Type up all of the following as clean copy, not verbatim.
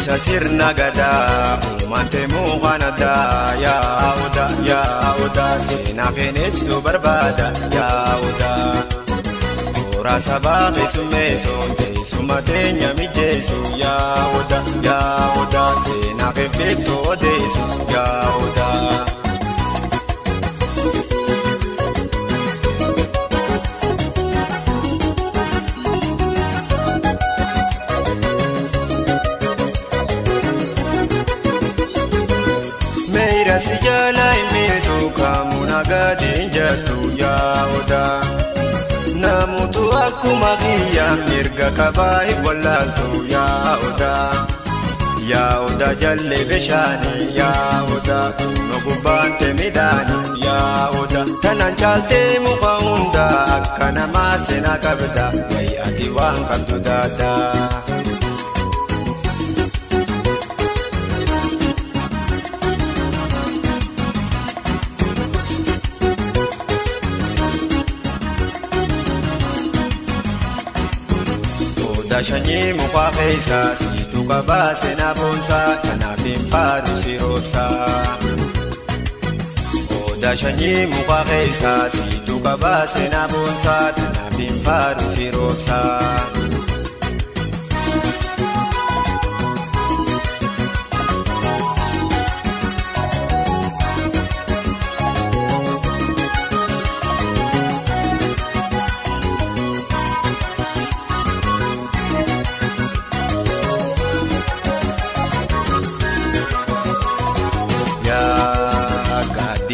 Isa sirna gadaa uumante muqanadaa yaa odaa seenaa keenyatti barbaada yaa odaa toora sabaa keessummeessuun teessuma teenya mijeessu yaa odaa seenaa keeffeettoo odeessu yaa odaa. Si jala imitu kamuna gadin jatu ya oda namutu akkuma kiyya mirga kabai wallaltu ya oda jalle beshani ya oda nogubante midani ya oda tanan chalte muka hunda akkana masena kabda yai ati waan qabdu dada. Shanyii muka keessa siitu qabaa seenaa boonsaa kanaaf hin faadu si roobsaa. Odaa shanyii muka keessa siitu qabaa seenaa boonsaa kanaaf hin faadu si roobsaa.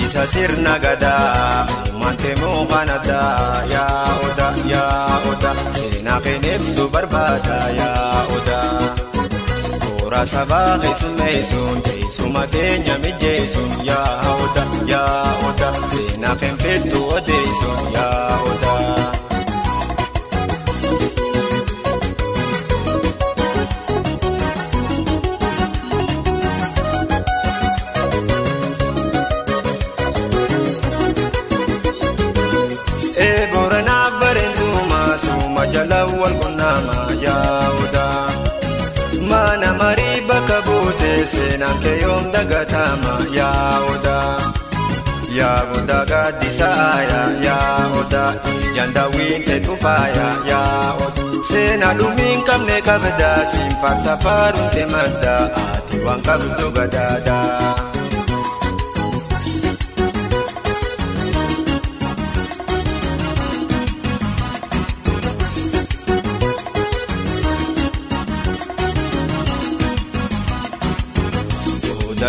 Isa sirna gadaa uumante muqanadaa yaa odaa seenaa keenyatti barbaada yaa odaa toora sabaa keessummeessuun teessuma teenya mijeessuun yaa odaa seenaa keeffeettoo odeessu yaa odaa. Jalawal kunama ya oda mana mariba kabute seenaan keeyyoom dagatama ya oda gaddisaaya ya oda jandawwiin teetufaya ya oda seenaa dhumiin qabne kabda siinfaan safaaruun teemadda ati waan qabdu gadaada.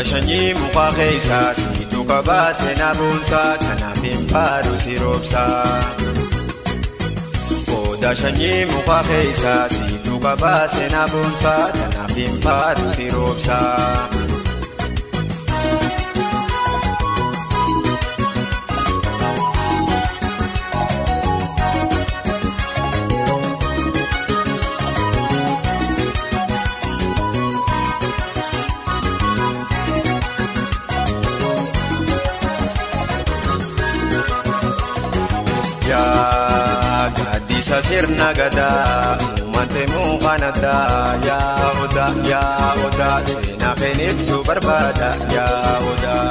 Shanyii muka keessa siitu qabaa seenaa boonsaa kanaaf hin faadu si roobsaa. Odaa shanyii muka keessa siitu qabaa seenaa boonsaa kanaaf hin faadu si roobsaa. Isa sirna gadaa uumante muqanadaa yaa odaa seenaa keenyatti barbaada yaa odaa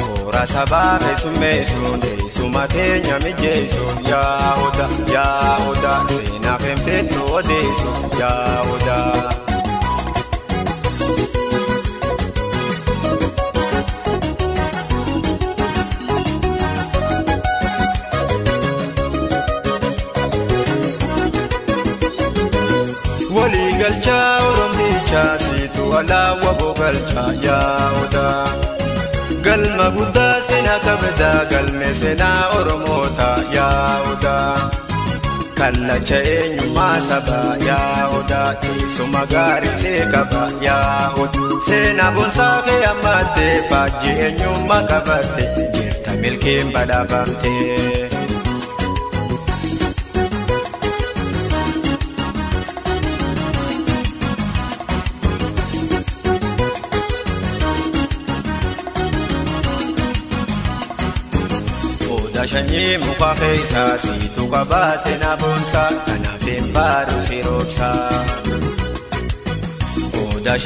toora sabaa keessummeessuun teessuma teenya mijeessuun yaa odaa seenaa keeffeettoo odeessu yaa odaa. Waliigalcha Oromichaa siitu alaawwa boqalcha yaa odaa galma guddaa seenaa kabdaa galme seenaa Oromoota yaa odaa kallacha eenyummaa sabaa yaa odaa teessuma gaarii see qaba yaa odaa seenaa boonsaa kee ammattee faajjii eenyummaa qabatte jirta milkiin badhaafamte. Shanyii muka keessa siitu qabaa seenaa boonsaa kanaaf hin faadu si roobsaa. odaa